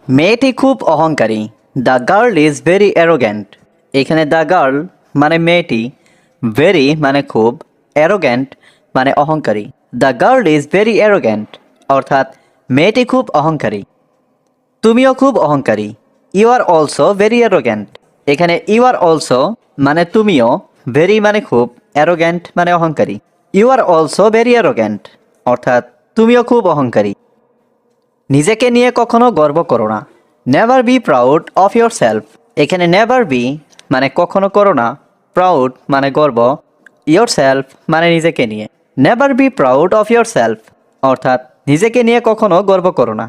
মেয়েটি খুব অহংকারী। The girl is very arrogant. এখানে দ্য গার্ল মানে মেয়েটি, ভেরি মানে খুব, অ্যারোগ্যান্ট মানে অহংকারী। The girl is very arrogant অর্থাৎ মেয়েটি খুব অহংকারী। তুমিও খুব অহংকারী। You are also very arrogant. এখানে ইউ আর অলসো মানে তুমিও, ভেরি মানে খুব, অ্যারোগ্যান্ট মানে অহংকারী। You are also very arrogant অর্থাৎ তুমিও খুব অহংকারী। নিজেকে নিয়ে কখনো গর্ব করো না। Never be proud of your self. এখানে নেভার বি মানে কখনো করো না, প্রাউড মানে গর্ব, ইয়োর সেলফ মানে নিজেকে নিয়ে। Never be proud of your self অর্থাৎ নিজেকে নিয়ে কখনো গর্ব করো না।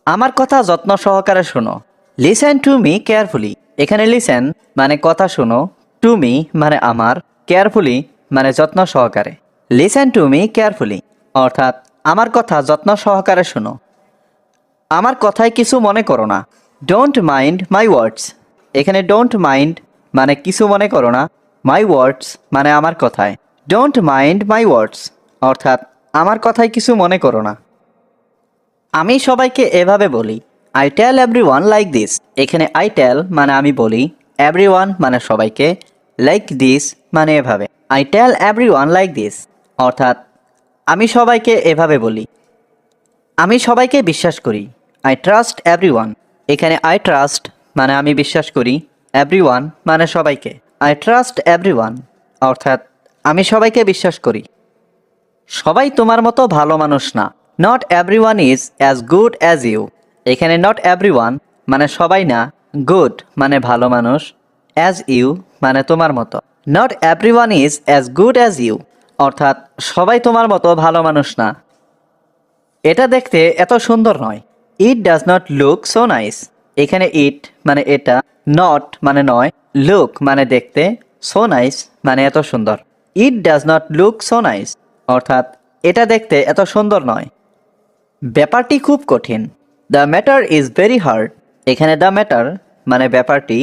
আমার কথা যত্ন সহকারে শোনো। Listen to me carefully. এখানে লিসেন মানে কথা শোনো, টু মি মানে আমার, কেয়ারফুলি মানে যত্ন সহকারে। লিসেন টু মি কেয়ারফুলি অর্থাৎ আমার কথা যত্ন সহকারে শোনো। আমার কথায় কিছু মনে করো না। ডোন্ট মাইন্ড মাই ওয়ার্ডস। এখানে ডোন্ট মাইন্ড মানে কিছু মনে করো না, মাই ওয়ার্ডস মানে আমার কথায়। ডোন্ট মাইন্ড মাই ওয়ার্ডস অর্থাৎ আমার কথায় কিছু মনে করো না। আমি সবাইকে এভাবে বলি। I tell everyone like this. এখানে আই টেল মানে আমি বলি, এভরিওয়ান মানে সবাইকে, লাইক দিস মানে এভাবে। I tell everyone like this অর্থাৎ আমি সবাইকে এভাবে বলি। আমি সবাইকে বিশ্বাস করি। I trust everyone. এখানে আই ট্রাস্ট মানে আমি বিশ্বাস করি, এভরিওয়ান মানে সবাইকে। আই ট্রাস্ট এভরিওয়ান অর্থাৎ আমি সবাইকে বিশ্বাস করি। সবাই তোমার মতো ভালো মানুষ না। Not everyone is as good as you. এখানে নট এভরিওয়ান মানে সবাই না, গুড মানে ভালো মানুষ, অ্যাজ ইউ মানে তোমার মতো। Not everyone is as good as you অর্থাৎ সবাই তোমার মতো ভালো মানুষ না। এটা দেখতে এত সুন্দর নয়। It does not look so nice. এখানে ইট মানে এটা, নট মানে নয়, লুক মানে দেখতে, সো নাইস মানে এত সুন্দর। It does not look so nice অর্থাৎ এটা দেখতে এত সুন্দর নয়। ব্যাপারটি খুব কঠিন। The matter is very hard. এখানে দ্য ম্যাটার মানে ব্যাপারটি,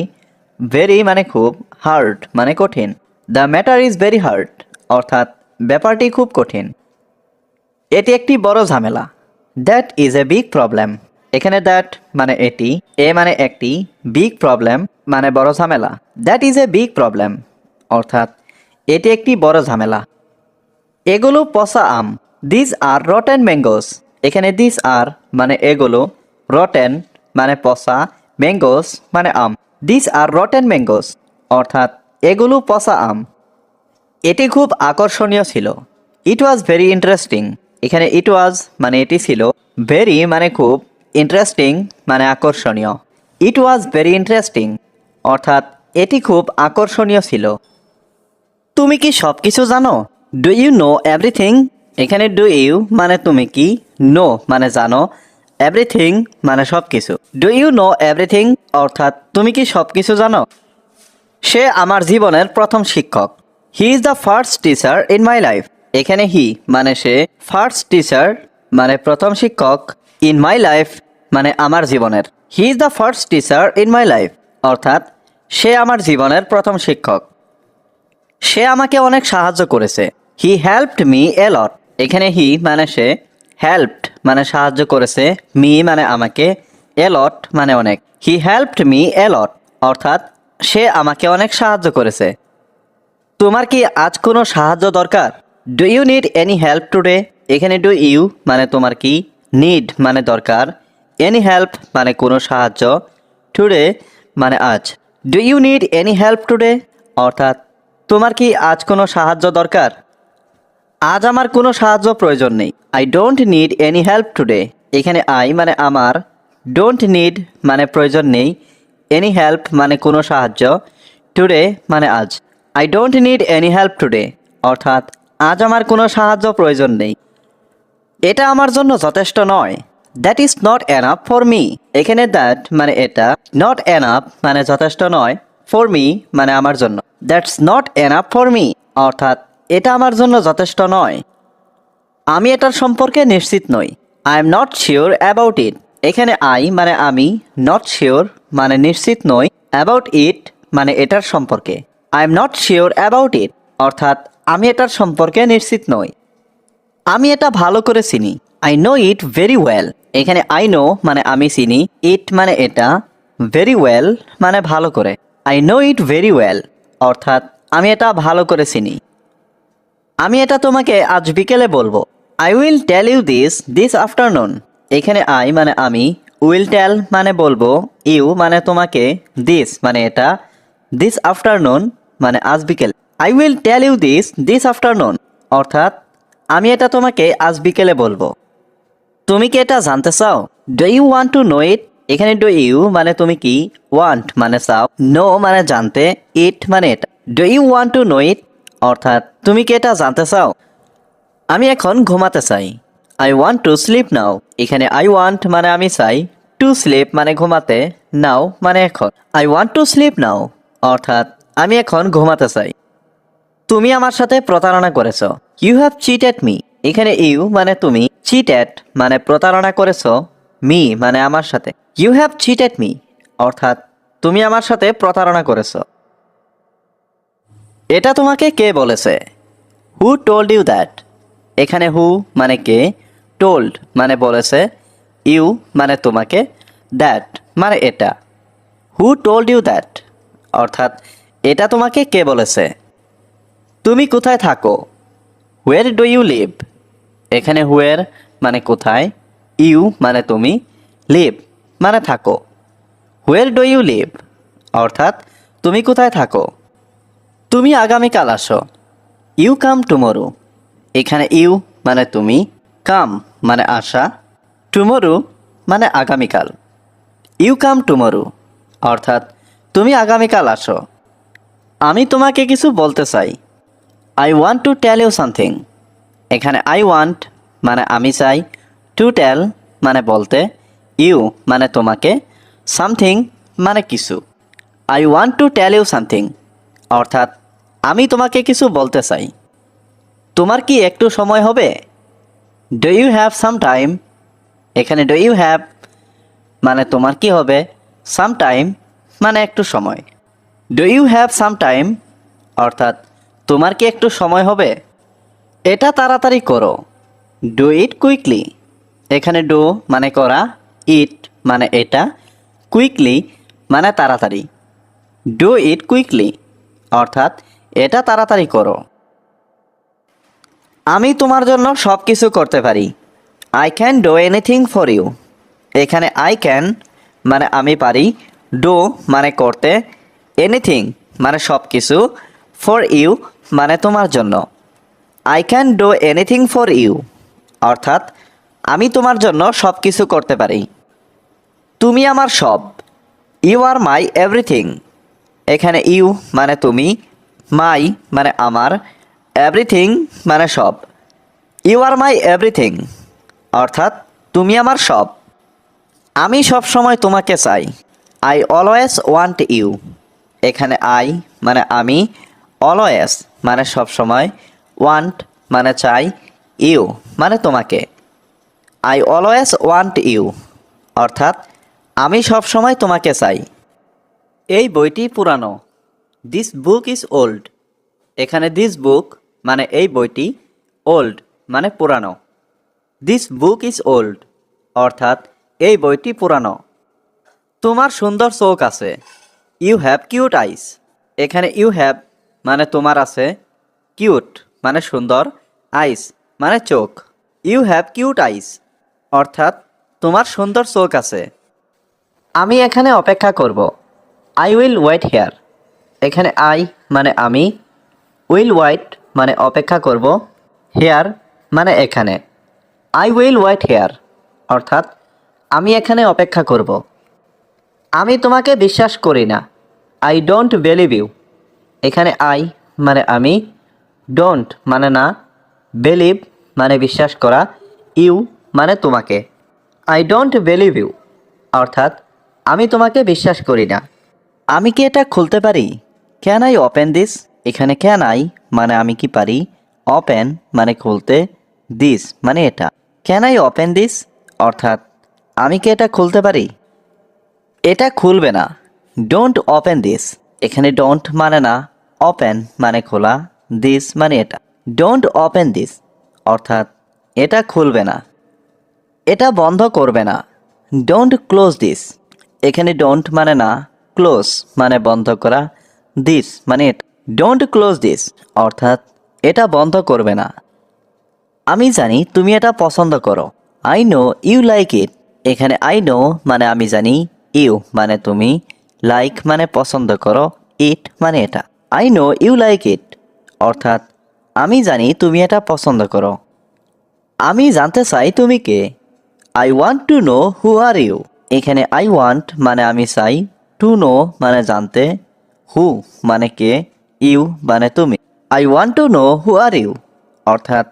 ভেরি মানে খুব, হার্ড মানে কঠিন। The matter is very hard অর্থাৎ ব্যাপারটি খুব কঠিন। এটি একটি বড় ঝামেলা। That is a big problem. এখানে দ্যাট মানে এটি, এ মানে একটি, বিগ প্রবলেম মানে বড় ঝামেলা। That is a big problem অর্থাৎ এটি একটি বড় ঝামেলা। এগুলো পচা আম। This are rotten mangoes. এখানে দিস আর মানে এগুলো, রটেন মানে পচা, ম্যাঙ্গোস মানে আম। দিস আর রটেন ম্যাঙ্গোস অর্থাৎ এগুলো পচা আম। এটি খুব আকর্ষণীয় ছিল। It was very interesting. এখানে ইট ওয়াজ মানে এটি ছিল, ভেরি মানে খুব, ইন্টারেস্টিং মানে আকর্ষণীয়। ইট ওয়াজ ভেরি ইন্টারেস্টিং অর্থাৎ এটি খুব আকর্ষণীয় ছিল। তুমি কি সব কিছু জানো? Do you know everything. এখানে ডু ইউ মানে তুমি কি, নো মানে জানো, এভরিথিং মানে সব কিছু। ডু ইউ নো এভরিথিং অর্থাৎ তুমি কি সব কিছু জানো? সে আমার জীবনের প্রথম শিক্ষক। He is the first teacher in my life. এখানে হি মানে সে, ফার্স্ট টিচার মানে প্রথম শিক্ষক, ইন মাই লাইফ মানে আমার জীবনের। He is the first teacher in my life অর্থাৎ সে আমার জীবনের প্রথম শিক্ষক। সে আমাকে অনেক সাহায্য করেছে। হি হেল্পড মি এ লট। এখানে হি মানে সে, হেল্পড মানে সাহায্য করেছে, মি মানে আমাকে, এ লট মানে অনেক। হি হেল্পড মি এ লট অর্থাৎ সে আমাকে অনেক সাহায্য করেছে। তোমার কি আজ কোনো সাহায্য দরকার? Do you need any help today. এখানে ডু ইউ মানে তোমার কি, নিড মানে দরকার, এনি হেল্প মানে কোনো সাহায্য, টুডে মানে আজ। Do you need any help today অর্থাৎ তোমার কি আজ কোনো সাহায্য দরকার? আজ আমার কোনো সাহায্য প্রয়োজন নেই। I don't need any help today. এখানে আই মানে আমার, ডোন্ট নিড মানে প্রয়োজন নেই, এনি হেল্প মানে কোনো সাহায্য, টুডে মানে আজ। I don't need any help today অর্থাৎ আজ আমার কোনো সাহায্য প্রয়োজন নেই। এটা আমার জন্য যথেষ্ট নয়। That is not enough for me. এখানে দ্যাট মানে এটা, নট এনাফ মানে যথেষ্ট নয়, ফর মি মানে আমার জন্য। That's not enough for me অর্থাৎ এটা আমার জন্য যথেষ্ট নয়। আমি এটার সম্পর্কে নিশ্চিত নই। I am not sure about it. এখানে আই মানে আমি, নট শিওর মানে নিশ্চিত নই, অ্যাবাউট ইট মানে এটার সম্পর্কে। I am not sure about it অর্থাৎ আমি এটার সম্পর্কে নিশ্চিত নই। আমি এটা ভালো করে চিনি। I know it very well. এখানে আই নো মানে আমি চিনি, ইট মানে এটা, ভেরি ওয়েল মানে ভালো করে। I know it very well অর্থাৎ আমি এটা ভালো করে চিনি। আমি এটা তোমাকে আজ বিকেলে বলবো। I will tell you this afternoon. এখানে আই মানে আমি, উইল টেল মানে বলবো, ইউ মানে তোমাকে, দিস মানে এটা, দিস আফটারনুন মানে আজ বিকেল। I will tell you this afternoon অর্থাৎ আমি এটা তোমাকে আজ বিকেলে বলবো। তুমি কি এটা জানতে চাও? Do you want to know it. এখানে ডু ইউ মানে তুমি কি, ওয়ান্ট মানে চাও, নো মানে জানতে, ইট মানে এটা। Do you want to know it অর্থাৎ তুমি কি এটা জানতে চাও? আমি এখন ঘুমাতে চাই। I want to sleep now. এখানে আই ওয়ান্ট মানে আমি চাই, টু স্লিপ মানে ঘুমাতে, নাও মানে এখন। I want to sleep now অর্থাৎ আমি এখন ঘুমাতে চাই। তুমি আমার সাথে প্রতারণা করেছ। You have cheated me. এখানে ইউ মানে তুমি, চিটেড মানে প্রতারণা করেছ, মি মানে আমার সাথে। ইউ হ্যাভ চিটেড মি অর্থাৎ তুমি আমার সাথে প্রতারণা করেছ। এটা তোমাকে কে বলেছে? Who told you that. এখানে হু মানে কে, টোল্ড মানে বলেছে, ইউ মানে তোমাকে, দ্যাট মানে এটা। হু টোল্ড ইউ দ্যাট অর্থাৎ এটা তোমাকে কে বলেছে। তুমি কোথায় থাকো? Where do you live. এখানে হোয়ার মানে কোথায়, ইউ মানে তুমি, লিভ মানে থাকো। হোয়ার ডু ইউ লিভ অর্থাৎ তুমি কোথায় থাকো। তুমি আগামীকাল আসো। You come tomorrow. এখানে ইউ মানে তুমি, কাম মানে আসা, টুমোরো মানে আগামীকাল। ইউ কাম টুমোরো অর্থাৎ তুমি আগামীকাল আসো। আমি তোমাকে কিছু বলতে চাই। I want to tell you something. এখানে আই ওয়ান্ট মানে আমি চাই, টু টেল মানে বলতে, ইউ মানে তোমাকে, সামথিং মানে কিছু। I want to tell you something অর্থাৎ আমি তোমাকে কিছু বলতে চাই। তোমার কি একটু সময় হবে? Do you have some time. এখানে ডু ইউ হ্যাভ মানে তোমার কি হবে, সাম টাইম মানে একটু সময়। Do you have some time অর্থাৎ তোমার কি একটু সময় হবে? এটা তাড়াতাড়ি করো। Do it quickly. এখানে ডু মানে করা, ইট মানে এটা, কুইকলি মানে তাড়াতাড়ি। ডু ইট কুইকলি অর্থাৎ এটা তাড়াতাড়ি করো। আমি তোমার জন্য সব কিছু করতে পারি। I can do anything for you. এখানে আই ক্যান মানে আমি পারি, ডু মানে করতে, এনিথিং মানে সব কিছু, ফর ইউ মানে তোমার জন্য। I can do anything for you অর্থাৎ আমি তোমার জন্য সব কিছু করতে পারি। তুমি আমার সব। You are my everything. এখানে ইউ মানে তুমি, মাই মানে আমার, এভরিথিং মানে সব। ইউ আর মাই এভরিথিং অর্থাৎ তুমি আমার সব। আমি সব সময় তোমাকে চাই। I always want you. এখানে আই মানে আমি, অলওয়েজ মানে সব সময়, ওয়ান্ট মানে চাই, ইউ মানে তোমাকে। আই অলওয়েজ ওয়ান্ট ইউ অর্থাৎ আমি সব সময় তোমাকে চাই। এই বইটি পুরানো। This book is old. এখানে দিস বুক মানে এই বইটি, ওল্ড মানে পুরানো। দিস বুক ইজ ওল্ড অর্থাৎ এই বইটি পুরানো। তোমার সুন্দর চোখ আছে। ইউ হ্যাভ কিউট আইস। এখানে ইউ হ্যাভ মানে তোমার আছে, কিউট মানে সুন্দর, আইস মানে চোখ। ইউ হ্যাভ কিউট আইস অর্থাৎ তোমার সুন্দর চোখ আছে। আমি এখানে অপেক্ষা করব। I will wait here. এখানে আই মানে আমি, উইল ওয়েট মানে অপেক্ষা করব, হেয়ার মানে এখানে। আই উইল ওয়েট হেয়ার অর্থাৎ আমি এখানে অপেক্ষা করব। আমি তোমাকে বিশ্বাস করি না। I don't believe you. এখানে আই মানে আমি, ডোন্ট মানে না, বিলিভ মানে বিশ্বাস করা, ইউ মানে তোমাকে। আই ডোন্ট বিলিভ ইউ অর্থাৎ আমি তোমাকে বিশ্বাস করি না। আমি কি এটা খুলতে পারি? Can I open this. এখানে ক্যান আই মানে আমি কি পারি, ওপেন মানে খুলতে, দিস মানে এটা। ক্যান আই ওপেন দিস অর্থাৎ আমি কি এটা খুলতে পারি? এটা খুলবে না। Don't open this. এখানে ডোন্ট মানে না, ওপেন মানে খোলা, দিস মানে এটা। ডোন্ট ওপেন দিস অর্থাৎ এটা খুলবে না। এটা বন্ধ করবে না। Don't close this. এখানে ডোন্ট মানে না, ক্লোজ মানে বন্ধ করা, দিস মানে এটা। ডোন্ট ক্লোজ দিস অর্থাৎ এটা বন্ধ করবে না। আমি জানি তুমি এটা পছন্দ করো। I know you like it. এখানে আই নো মানে আমি জানি, ইউ মানে তুমি, লাইক মানে পছন্দ করো, ইট মানে এটা। I know you like it অর্থাৎ আমি জানি তুমি এটা পছন্দ করো। আমি জানতে চাই তুমি কে। I want to know who are you. এখানে আই ওয়ান্ট মানে আমি চাই, টু নো মানে জানতে, হু মানে কে, ইউ মানে তুমি। I want to know who are you অর্থাৎ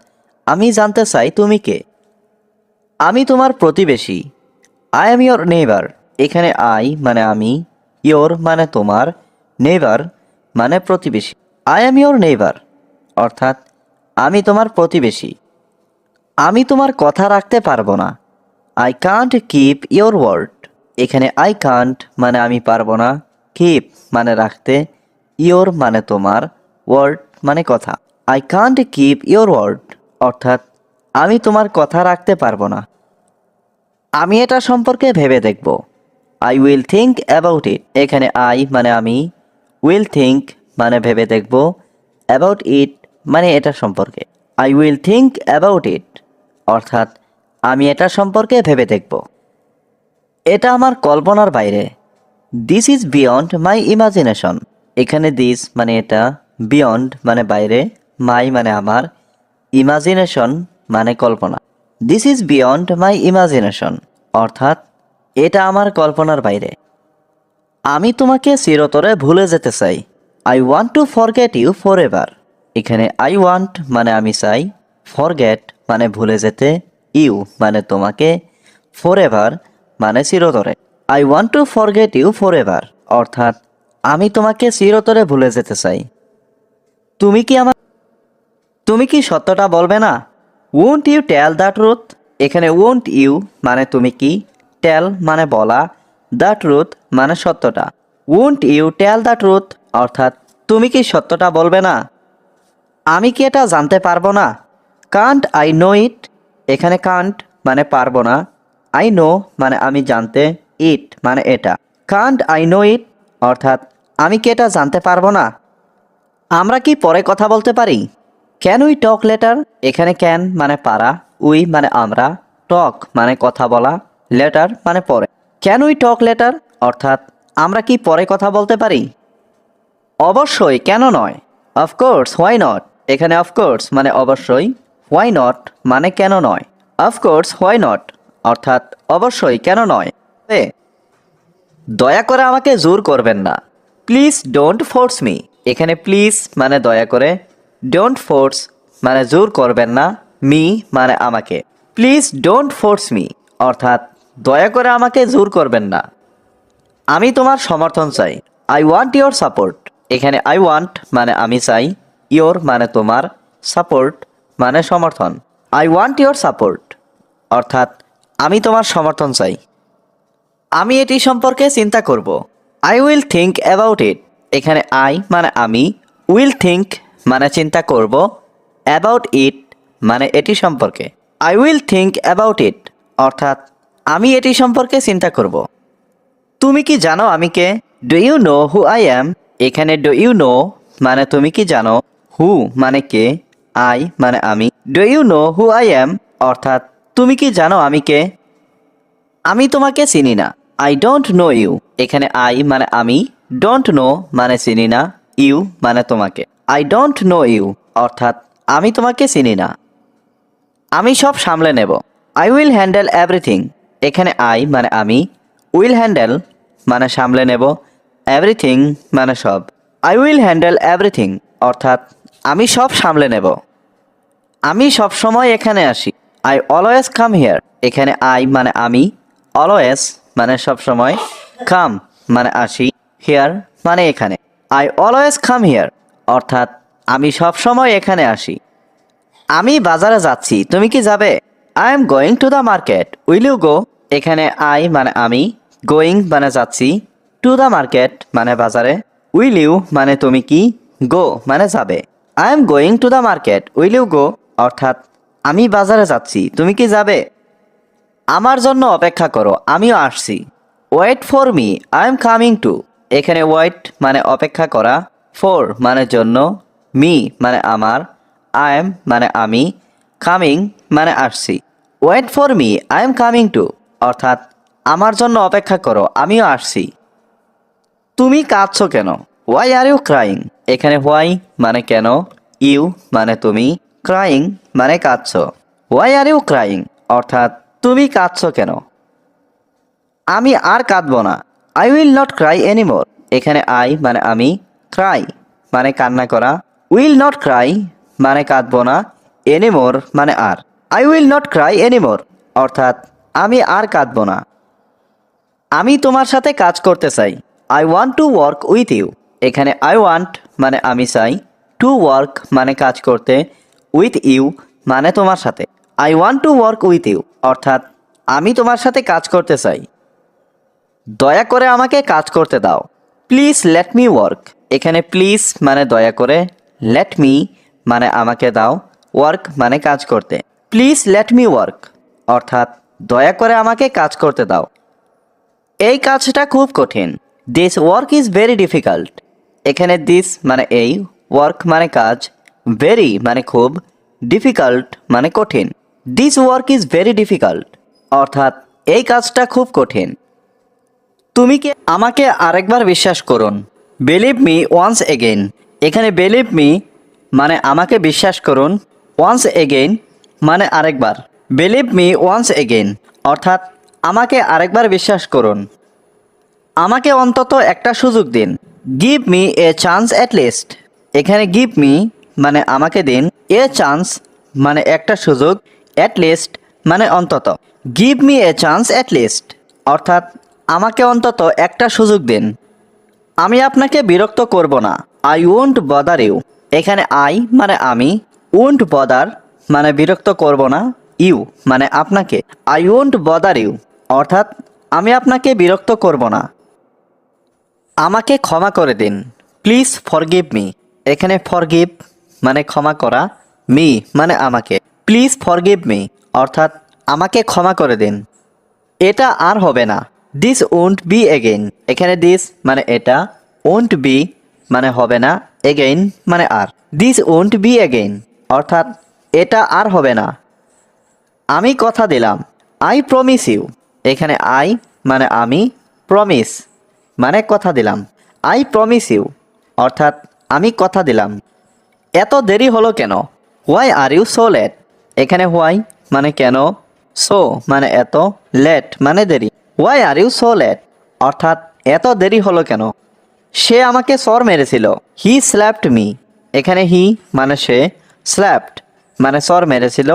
আমি জানতে চাই তুমি কে। আমি তোমার প্রতিবেশী। I am your neighbour. এখানে আই মানে আমি, ইয়োর মানে তোমার, নেইবার মানে প্রতিবেশী। আই এম ইয়োর নেইবার অর্থাৎ আমি তোমার প্রতিবেশী। আমি তোমার কথা রাখতে পারবো না। I can't keep your word. এখানে আই কান্ট মানে আমি পারবো না, কিপ মানে রাখতে, ইয়োর মানে তোমার, ওয়ার্ড মানে কথা। I can't keep your word অর্থাৎ আমি তোমার কথা রাখতে পারবো না। আমি এটা সম্পর্কে ভেবে দেখব। I will think about it. এখানে আই মানে আমি, উইল থিঙ্ক মানে ভেবে দেখব, অ্যাবাউট ইট মানে এটা সম্পর্কে। I will think about it অর্থাৎ আমি এটা সম্পর্কে ভেবে দেখব। এটা আমার কল্পনার বাইরে। This is beyond my imagination. এখানে দিস মানে এটা, বিয়ন্ড মানে বাইরে, মাই মানে আমার, ইমাজিনেশন মানে কল্পনা। This is beyond my imagination অর্থাৎ এটা আমার কল্পনার বাইরে। আমি তোমাকে চিরতরে ভুলে যেতে চাই। I want to forget you forever. এখানে আই ওয়ান্ট মানে আমি চাই, ফরগেট মানে ভুলে যেতে, ইউ মানে তোমাকে, ফর এভার মানে চিরতরে। I want to forget you forever অর্থাৎ আমি তোমাকে চিরতরে ভুলে যেতে চাই। তুমি কি সত্যটা বলবে না? Won't you tell the truth. এখানে ওন্ট ইউ মানে তুমি কি, টেল মানে বলা, দ্য ট্রুথ মানে সত্যটা। Won't you tell the truth অর্থাৎ তুমি কি সত্যটা বলবে না? আমি কি এটা জানতে পারবো না? Kant I know it. এখানে কান্ট মানে পারবো না, আই নো মানে আমি জানতে, ইট মানে এটা। কান্ট আই নো ইট অর্থাৎ আমি কি এটা জানতে পারবো না? আমরা কি পরে কথা বলতে পারি? Can we talk later. এখানে ক্যান মানে পারা, উই মানে আমরা, টক মানে কথা বলা, লেটার মানে পরে। ক্যান উই টক লেটার অর্থাৎ আমরা কি পরে কথা বলতে পারি? অবশ্যই, কেন নয়? Of course, why not. এখানে অফকোর্স মানে অবশ্যই, হোয়াই নট মানে কেন নয়। অফকোর্স হোয়াই নট অর্থাৎ অবশ্যই, কেন নয়। দয়া করে আমাকে জোর করবেন না। Please don't force me. এখানে প্লিজ মানে দয়া করে, ডোন্ট ফোর্স মানে জোর করবেন না, মি মানে আমাকে। প্লিজ ডোন্ট ফোর্স মি অর্থাৎ দয়া করে আমাকে জোর করবেন না। আমি তোমার সমর্থন চাই। I want your support. এখানে আই ওয়ান্ট মানে আমি চাই, ইয়োর মানে তোমার, সাপোর্ট মানে সমর্থন। আই ওয়ান্ট ইয়োর সাপোর্ট অর্থাৎ আমি তোমার সমর্থন চাই। আমি এটি সম্পর্কে চিন্তা করব। I will think about it. এখানে আই মানে আমি, উইল থিঙ্ক মানে চিন্তা করব, অ্যাবাউট ইট মানে এটি সম্পর্কে। I will think about it অর্থাৎ আমি এটি সম্পর্কে চিন্তা করব। তুমি কি জানো আমি কে? Do you know who I am. এখানে ডু ইউ নো মানে তুমি কি জানো, হু মানে কে, আই মানে আমি। Do you know who I am অর্থাৎ তুমি কি জানো আমি কে? আমি তোমাকে চিনি না। I don't know you. এখানে আই মানে আমি, ডোন্ট নো মানে চিনি না, ইউ মানে তোমাকে। আই ডোন্ট নো ইউ অর্থাৎ আমি তোমাকে চিনি না। আমি সব সামলে নেব। I will handle everything. এখানে আই মানে আমি, উইল হ্যান্ডেল মানে সামলে নেব, এভরিথিং মানে সব। আই উইল হ্যান্ডেল এভরিথিং অর্থাৎ আমি সব সামলে নেব। আমি সব সময় এখানে আসি। I always come here. এখানে আই মানে আমি, অলওয়েজ মানে সব সময়, কাম মানে আসি, হিয়ার মানে এখানে। আই অলওয়েজ কাম হিয়ার অর্থাৎ আমি সব সময় এখানে আসি। আমি বাজারে যাচ্ছি, তুমি কি যাবে? I am going to the market, will you go. এখানে আই মানে আমি, গোয়িং মানে যাচ্ছি, টু দ্য মার্কেট মানে বাজারে, উইল ইউ মানে তুমি কি, গো মানে যাবে। I am going to the market, will you go অর্থাৎ আমি বাজারে যাচ্ছি, তুমি কি যাবে? আমার জন্য অপেক্ষা করো, আমিও আসছি। Wait for me, I am coming too. এখানে ওয়েট মানে অপেক্ষা করা, ফর মানে জন্য, মি মানে আমার, আই এম মানে আমি, কামিং মানে আসছি। Wait for me, I am coming too অর্থাৎ আমার জন্য অপেক্ষা করো, আমিও আসছি। তুমি কাঁদছো কেন? Why are you crying? এখানে হোয়াই মানে কেন, ইউ মানে তুমি, ক্রাইং মানে কাঁদছো। ওয়াই আর ইউ ক্রাইং অর্থাৎ তুমি কাঁদছো কেন? আমি আর কাঁদবো না। I will not cry anymore. এখানে আই মানে আমি, ক্রাই মানে কান্না করা, উইল নট ক্রাই মানে কাঁদবো না, এনিমোর মানে আর। I will not cry anymore অর্থাৎ আমি আর কাঁদবো না। আমি তোমার সাথে কাজ করতে চাই। I want to work with you. এখানে আই ওয়ান্ট মানে আমি চাই, টু ওয়ার্ক মানে কাজ করতে, উইথ ইউ মানে তোমার সাথে। I want to work with you অর্থাৎ আমি তোমার সাথে কাজ করতে চাই। দয়া করে আমাকে কাজ করতে দাও। Please let me work. এখানে প্লিজ মানে দয়া করে, লেট মি মানে আমাকে দাও, ওয়ার্ক মানে কাজ করতে। প্লিজ লেট মি ওয়ার্ক অর্থাৎ দয়া করে আমাকে কাজ করতে দাও। এই কাজটা খুব কঠিন। This work is very difficult. এখানে দিস মানে এই, ওয়ার্ক মানে কাজ, ভেরি মানে খুব, ডিফিকাল্ট মানে কঠিন। This work is very difficult অর্থাৎ এই কাজটা খুব কঠিন। তুমি কি আমাকে আরেকবার বিশ্বাস করুন? Believe me once again. এখানে বিলিভ মি মানে আমাকে বিশ্বাস করুন, ওয়ান্স এগেইন মানে আরেকবার। বিলিভ মি ওয়ান্স এগেইন অর্থাৎ আমাকে আরেকবার বিশ্বাস করুন। আমাকে অন্তত একটা সুযোগ দিন। Give me a chance at least. এখানে গিভ মি মানে আমাকে দিন, এ চান্স মানে একটা সুযোগ, অ্যাট লিস্ট মানে অন্তত। Give me a chance at least অর্থাৎ আমাকে অন্তত একটা সুযোগ দিন। আমি আপনাকে বিরক্ত করব না। I won't bother you. এখানে আই মানে আমি, ওয়ন্ট বদার মানে বিরক্ত করব না, ইউ মানে আপনাকে। আই ওয়ন্ট বদার ইউ অর্থাৎ আমি আপনাকে বিরক্ত করব না। আমাকে ক্ষমা করে দিন। Please forgive me. এখানে ফরগিভ মানে ক্ষমা করা, মি মানে আমাকে। প্লিজ ফরগিভ মি অর্থাৎ আমাকে ক্ষমা করে দিন। এটা আর হবে না। This won't be again. এখানে দিস মানে এটা, ওন্ট বি মানে হবে না, এগেইন মানে আর। দিস ওন্ট বি এগেইন অর্থাৎ এটা আর হবে না। আমি কথা দিলাম। I promise you. এখানে আই মানে আমি, প্রমিস মানে কথা দিলাম। আই প্রমিস ইউ অর্থাৎ আমি কথা দিলাম। এত দেরি হলো কেন? Why are you so late. এখানে হোয়াই মানে কেন, সো মানে এত, লেট মানে দেরি। Why are you so late অর্থাৎ এত দেরি হলো কেন? সে আমাকে চর মেরেছিল। He slapped me. এখানে হি মানে সে, স্ল্যাপড মানে চর মেরেছিল,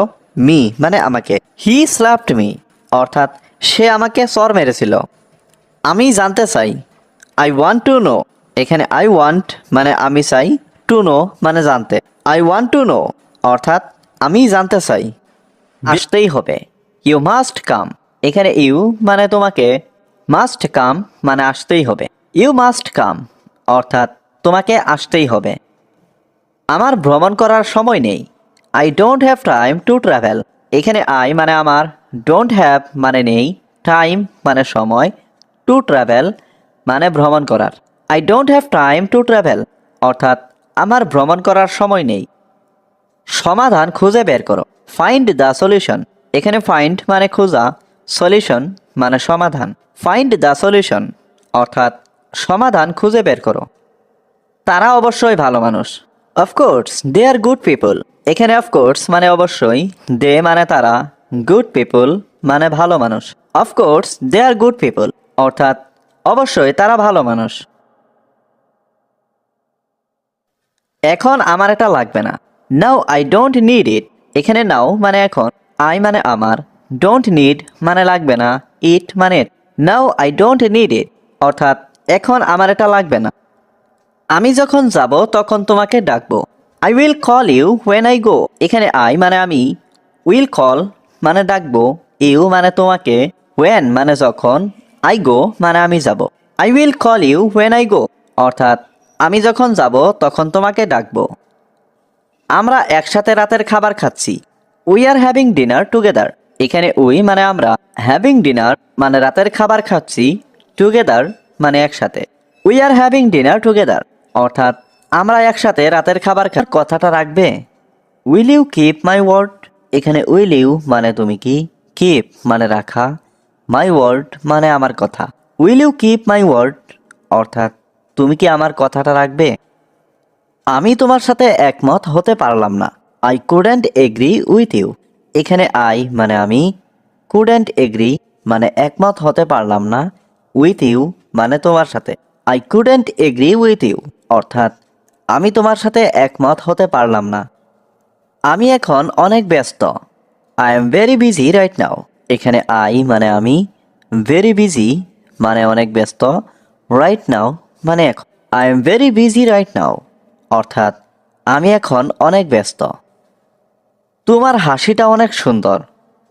মি মানে আমাকে। হি স্ল্যাপড মি অর্থাৎ সে আমাকে চর মেরেছিল। আমি জানতে চাই। I want to no. এখানে আই ওয়ান্ট মানে আমি চাই, টু নো মানে জানতে। আই ওয়ান্ট টু নো অর্থাৎ আমি জানতে চাই। আসতেই হবে। You must come. এখানে ইউ মানে তোমাকে, মাস্ট কাম মানে আসতেই হবে। ইউ মাস্ট কাম অর্থাৎ তোমাকে আসতেই হবে। আমার ভ্রমণ করার সময় নেই। I don't have time to travel. এখানে আই মানে আমার, ডোন্ট হ্যাভ মানে নেই, টাইম মানে সময়, টু ট্রাভেল মানে ভ্রমণ করার। I don't have time to travel অর্থাৎ আমার ভ্রমণ করার সময় নেই। সমাধান খুঁজে বের করো। Find the solution. এখানে ফাইন্ড মানে খোঁজা, সলিউশন মানে সমাধান। ফাইন্ড দ্য সলিউশন অর্থাৎ সমাধান খুঁজে বের করো। তারা অবশ্যই ভালো মানুষ। Of course they are good people. এখানে অফকোর্স মানে অবশ্যই, দে মানে তারা, গুড পিপল মানে ভালো মানুষ। Of course they are good people অর্থাৎ অবশ্যই তারা ভালো মানুষ। এখন আমার এটা লাগবে না। Now I don't need it. এখানে নাও মানে এখন, আই মানে আমার, ডোন্ট নিড মানে লাগবে না, ইট মানে now I don't need it অর্থাৎ এখন আমার এটা লাগবে না। আমি যখন যাব তখন তোমাকে ডাকবো। I will call you when I go. এখানে আই মানে আমি, উইল কল মানে ডাকবো, ইউ মানে তোমাকে, হোয়েন মানে যখন, আই গো মানে আমি যাব। I will call you when I go অর্থাৎ আমি যখন যাব তখন তোমাকে ডাকবো। আমরা একসাথে রাতের খাবার খাচ্ছি। We are having dinner together. এখানে উই মানে আমরা, হ্যাভিং ডিনার মানে রাতের খাবার খাচ্ছি, টুগেদার মানে একসাথে। We are having dinner together অর্থাৎ আমরা একসাথে রাতের খাবার কথাটা রাখবে। Will you keep my word, এখানে উইল ইউ মানে তুমি কি, কিপ মানে রাখা, মাই ওয়ার্ড মানে আমার কথা। Will you keep my word অর্থাৎ তুমি কি আমার কথাটা রাখবে। আমি তোমার সাথে একমত হতে পারলাম না, I couldn't agree with you, এখানে আই মানে আমি, কুডেন্ট এগ্রি মানে একমত হতে পারলাম না, উইথ ইউ মানে তোমার সাথে। I couldn't agree with you অর্থাৎ আমি তোমার সাথে একমত হতে পারলাম না। আমি এখন অনেক ব্যস্ত, I am very busy right now, এখানে আই মানে আমি, ভেরি বিজি মানে অনেক ব্যস্ত, রাইট নাও মানে এখন। I am very busy right now অর্থাৎ আমি এখন অনেক ব্যস্ত। তোমার হাসিটা অনেক সুন্দর,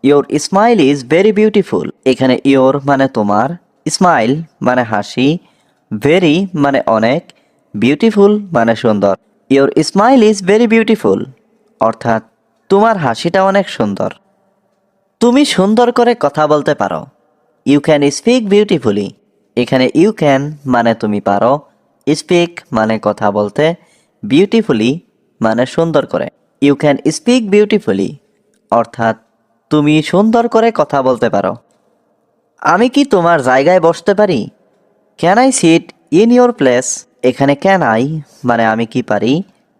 your smile is very beautiful, এখানে ইয়োর মানে তোমার, স্মাইল মানে হাসি, ভেরি মানে অনেক, বিউটিফুল মানে সুন্দর। Your smile is very beautiful অর্থাৎ তোমার হাসিটা অনেক সুন্দর। তুমি সুন্দর করে কথা বলতে পারো, ইউ ক্যান স্পিক বিউটিফুলি, এখানে ইউ ক্যান মানে তুমি পারো, স্পিক মানে কথা বলতে, বিউটিফুলি মানে সুন্দর করে। ইউ ক্যান স্পিক বিউটিফুলি অর্থাৎ তুমি সুন্দর করে কথা বলতে পারো। আমি কি তোমার জায়গায় বসতে পারি, can I sit in your place, এখানে ক্যান আই মানে আমি কি পারি,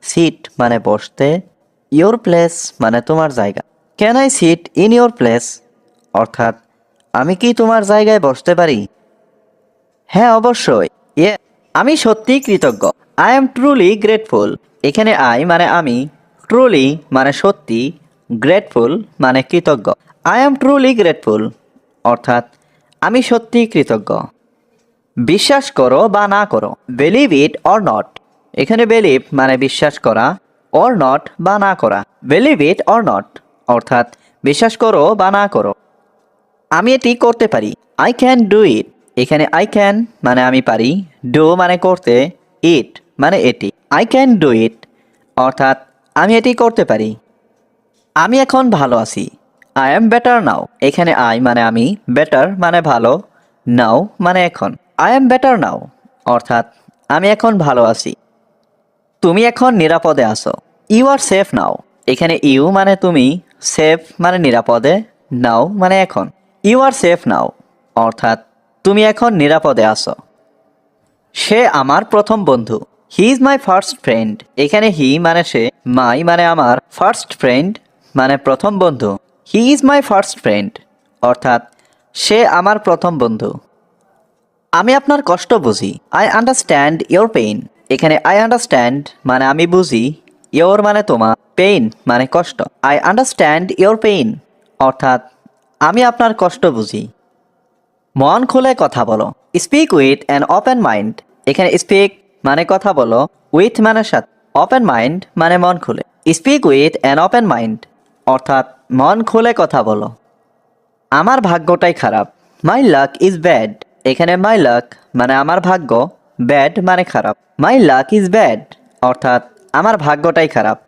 সিট মানে বসতে, ইয়োর প্লেস মানে তোমার জায়গা। Can I sit in your place অর্থাৎ আমি কি তোমার জায়গায় বসতে পারি। হ্যাঁ অবশ্যই, আমি সত্যিই কৃতজ্ঞ, আই এম ট্রুলি গ্রেটফুল, এখানে আই মানে আমি, ট্রুলি মানে সত্যি, গ্রেটফুল মানে কৃতজ্ঞ। আই এম ট্রুলি গ্রেটফুল অর্থাৎ আমি সত্যিই কৃতজ্ঞ। বিশ্বাস করো বা না করো, বিলিভ ইট অর নট, এখানে বিলিভ মানে বিশ্বাস করা, অর নট বা না করা, বিলিভ ইট অর নট অর্থাৎ বিশ্বাস করো বা না করো। আমি এটি করতে পারি, আই ক্যান ডু ইট, এখানে আই ক্যান মানে আমি পারি, ডু মানে করতে, ইট মানে এটি। আই ক্যান ডু ইট অর্থাৎ আমি এটি করতে পারি। আমি এখন ভালো আছি, আই এম বেটার নাও, এখানে আই মানে আমি, বেটার মানে ভালো, নাও মানে এখন। আই এম বেটার নাও অর্থাৎ আমি এখন ভালো আছি। তুমি এখন নিরাপদে আছো, ইউ আর সেফ নাও, এখানে ইউ মানে তুমি, সেফ মানে নিরাপদে, নাও মানে এখন। ইউ আর সেফ নাও অর্থাৎ তুমি এখন নিরাপদে আছো। সে আমার প্রথম বন্ধু, he is my first friend, এখানে হি মানে সে, মাই মানে আমার, ফার্স্ট ফ্রেন্ড মানে প্রথম বন্ধু। He is my first friend অর্থাৎ সে আমার প্রথম বন্ধু। আমি আপনার কষ্ট বুঝি, আই আন্ডারস্ট্যান্ড ইয়োর পেইন, এখানে আই আন্ডারস্ট্যান্ড মানে আমি বুঝি, ইয়োর মানে তোমার, পেইন মানে কষ্ট। আই আন্ডারস্ট্যান্ড ইয়োর পেইন অর্থাৎ আমি আপনার কষ্ট বুঝি। মন খুলে কথা বলো, speak with an open mind, এখানে স্পিক মানে কথা বলো, উইথ মানে সাথে, ওপেন মাইন্ড মানে মন খুলে। Speak with an open mind অর্থাৎ মন খুলে কথা বলো। আমার ভাগ্যটাই খারাপ, মাই লাক ইজ ব্যাড, এখানে মাই লাক মানে আমার ভাগ্য, ব্যাড মানে খারাপ। মাই লাক ইজ ব্যাড অর্থাৎ আমার ভাগ্যটাই খারাপ।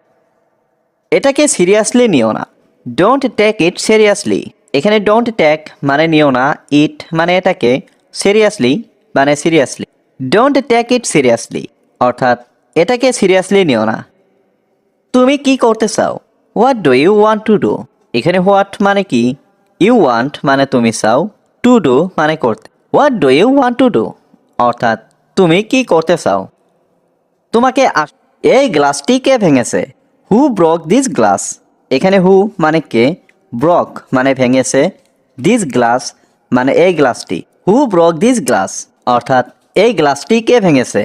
এটাকে সিরিয়াসলি নিও না, ডোন্ট টেক ইট সিরিয়াসলি, এখানে ডোন্ট টেক মানে নিও না, ইট মানে এটাকে, সিরিয়াসলি মানে seriously. Don't take it seriously অর্থাৎ এটাকে সিরিয়াসলি নিও না। তুমি কি করতে চাও, what do you want to do, এখানে হোয়াট মানে কি, ইউ ওয়ান্ট মানে তুমি চাও, টু ডু মানে করতে। What do you want to do অর্থাৎ তুমি কি করতে চাও। তোমাকে এই গ্লাসটি কে ভেঙেছে, হু ব্রক দিস গ্লাস, এখানে হু মানে কে, ব্রক মানে ভেঙেছে, দিস গ্লাস মানে এই গ্লাসটি। হু ব্রক দিস গ্লাস অর্থাৎ এই গ্লাসটি কে ভেঙেছে।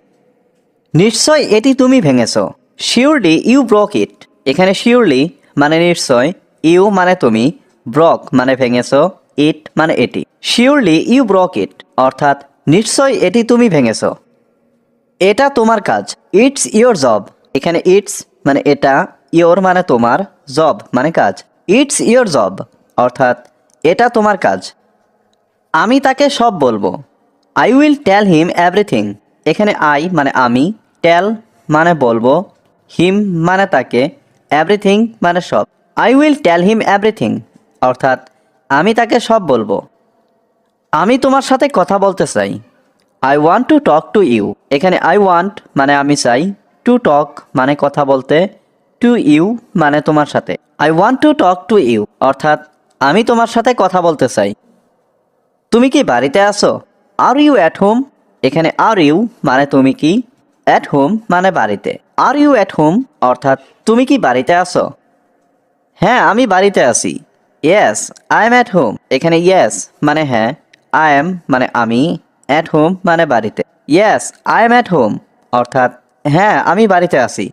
নিশ্চয় এটি তুমি ভেঙেছো, শিওরলি ইউ ব্রক ইট, এখানে শিওরলি মানে নিশ্চয়, ইউ মানে তুমি, ব্রক মানে ভেঙেছো, ইট মানে এটি। শিওরলি ইউ ব্রক ইট অর্থাৎ নিশ্চয় এটি তুমি ভেঙেছো। এটা তোমার কাজ, ইটস ইয়োর জব, এখানে ইটস মানে এটা, ইয়োর মানে তোমার, জব মানে কাজ। ইটস ইয়োর জব অর্থাৎ এটা তোমার কাজ। আমি তাকে সব বলবো, I will tell him everything, এখানে আই মানে আমি, টেল মানে বলবো, হিম মানে তাকে, এভরিথিং মানে সব। I will tell him everything অর্থাৎ আমি তাকে সব বলবো। আমি তোমার সাথে কথা বলতে চাই। I want to talk to you. এখানে আই ওয়ান্ট মানে আমি চাই, টু টক মানে কথা বলতে, টু ইউ মানে তোমার সাথে। I want to talk to you অর্থাৎ আমি তোমার সাথে কথা বলতে চাই। তুমি কি বাড়িতে আছো? Are you at home? এখানে আর ইউ মানে তুমি কি, অ্যাট হোম মানে বাড়িতে। আর ইউ অ্যাট হোম অর্থাৎ তুমি কি বাড়িতে আছো? হ্যাঁ, আমি বাড়িতে আছি। Yes, I am at home. এখানে ইয়েস মানে হ্যাঁ, আই এম মানে আমি, অ্যাট হোম মানে বাড়িতে। Yes, I am at home অর্থাৎ হ্যাঁ, আমি বাড়িতে আছি।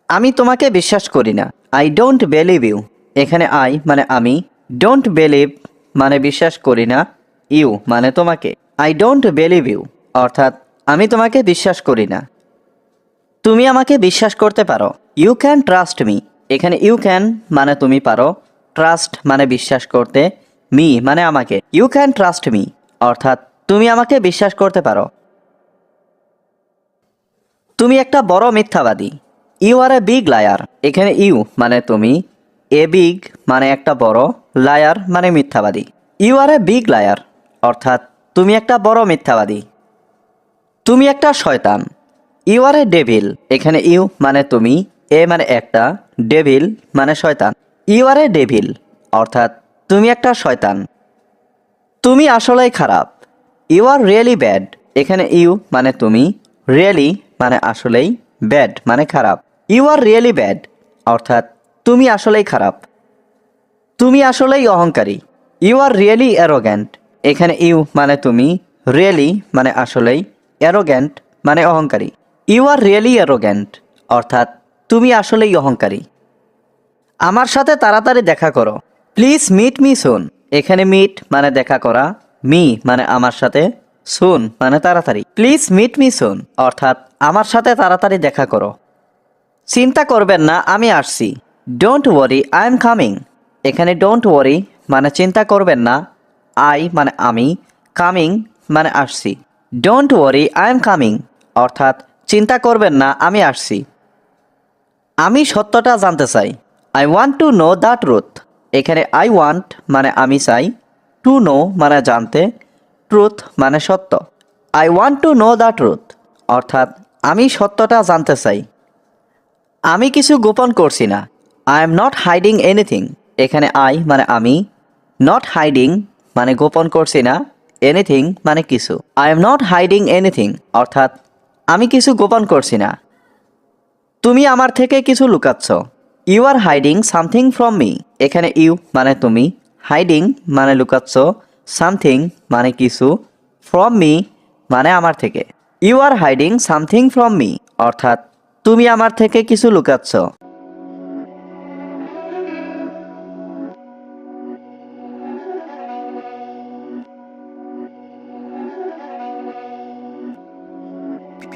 আমি তোমাকে বিশ্বাস করি না। I don't believe you. এখানে আই মানে আমি, ডোন্ট বিলিভ মানে বিশ্বাস করি না, ইউ মানে তোমাকে। আই ডোন্ট বিলিভ ইউ অর্থাৎ আমি তোমাকে বিশ্বাস করি না। তুমি আমাকে বিশ্বাস করতে পারো। You can trust me. এখানে ইউ ক্যান মানে তুমি পারো, ট্রাস্ট মানে বিশ্বাস করতে, মি মানে আমাকে। ইউ ক্যান ট্রাস্ট মি অর্থাৎ তুমি আমাকে বিশ্বাস করতে পারো। তুমি একটা বড় মিথ্যাবাদী। You are a big liar. এখানে ইউ মানে তুমি, এ বিগ মানে একটা বড়, লায়ার মানে মিথ্যাবাদী। You are a big liar অর্থাৎ তুমি একটা বড় মিথ্যাবাদী। তুমি একটা শয়তান। You are a devil. এখানে ইউ মানে তুমি, এ মানে একটা, ডেভিল মানে শয়তান। ইউ আর এ ডেভিল অর্থাৎ তুমি একটা শয়তান। তুমি আসলেই খারাপ। You are really bad. এখানে ইউ মানে তুমি, রিয়েলি মানে আসলেই, ব্যাড মানে খারাপ। ইউ আর রিয়েলি ব্যাড অর্থাৎ তুমি আসলেই খারাপ। তুমি আসলেই অহংকারী। You are really arrogant. এখানে ইউ মানে তুমি, রিয়েলি মানে আসলেই, অ্যারোগ্যান্ট মানে অহংকারী। ইউ আর রিয়েলি অ্যারোগ্যান্ট অর্থাৎ তুমি আসলেই অহংকারী। আমার সাথে তাড়াতাড়ি দেখা করো। Please meet me soon. এখানে মিট মানে দেখা করা, মি মানে আমার সাথে, সুন মানে তাড়াতাড়ি। প্লিজ মিট মি সুন অর্থাৎ আমার সাথে তাড়াতাড়ি দেখা করো। চিন্তা করবেন না, আমি আসছি। Don't worry, I am coming. এখানে ডোন্ট ওয়ারি মানে চিন্তা করবেন না, আই মানে আমি, কামিং মানে আসছি। Don't worry, I am coming অর্থাৎ চিন্তা করবেন না, আমি আসছি। আমি সত্যটা জানতে চাই। I want to know the truth. এখানে আই ওয়ান্ট মানে আমি চাই, টু নো মানে জানতে, ট্রুথ মানে সত্য। I want to know the truth অর্থাৎ আমি সত্যটা জানতে চাই। আমি কিছু গোপন করছি না। I am not hiding anything. এখানে আই মানে আমি, নট হাইডিং মানে গোপন করছি না, এনিথিং মানে কিছু। I am not hiding anything অর্থাৎ আমি কিছু গোপন করছি না। তুমি আমার থেকে কিছু লুকাচ্ছ। You are hiding something from me. এখানে ইউ মানে তুমি, হাইডিং মানে লুকাচ্ছ, সামথিং মানে কিছু, ফ্রম মি মানে আমার থেকে। You are hiding something from me অর্থাৎ তুমি আমার থেকে কিছু লুকাচ্ছ।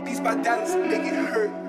Beats by Dallas, make it hurt.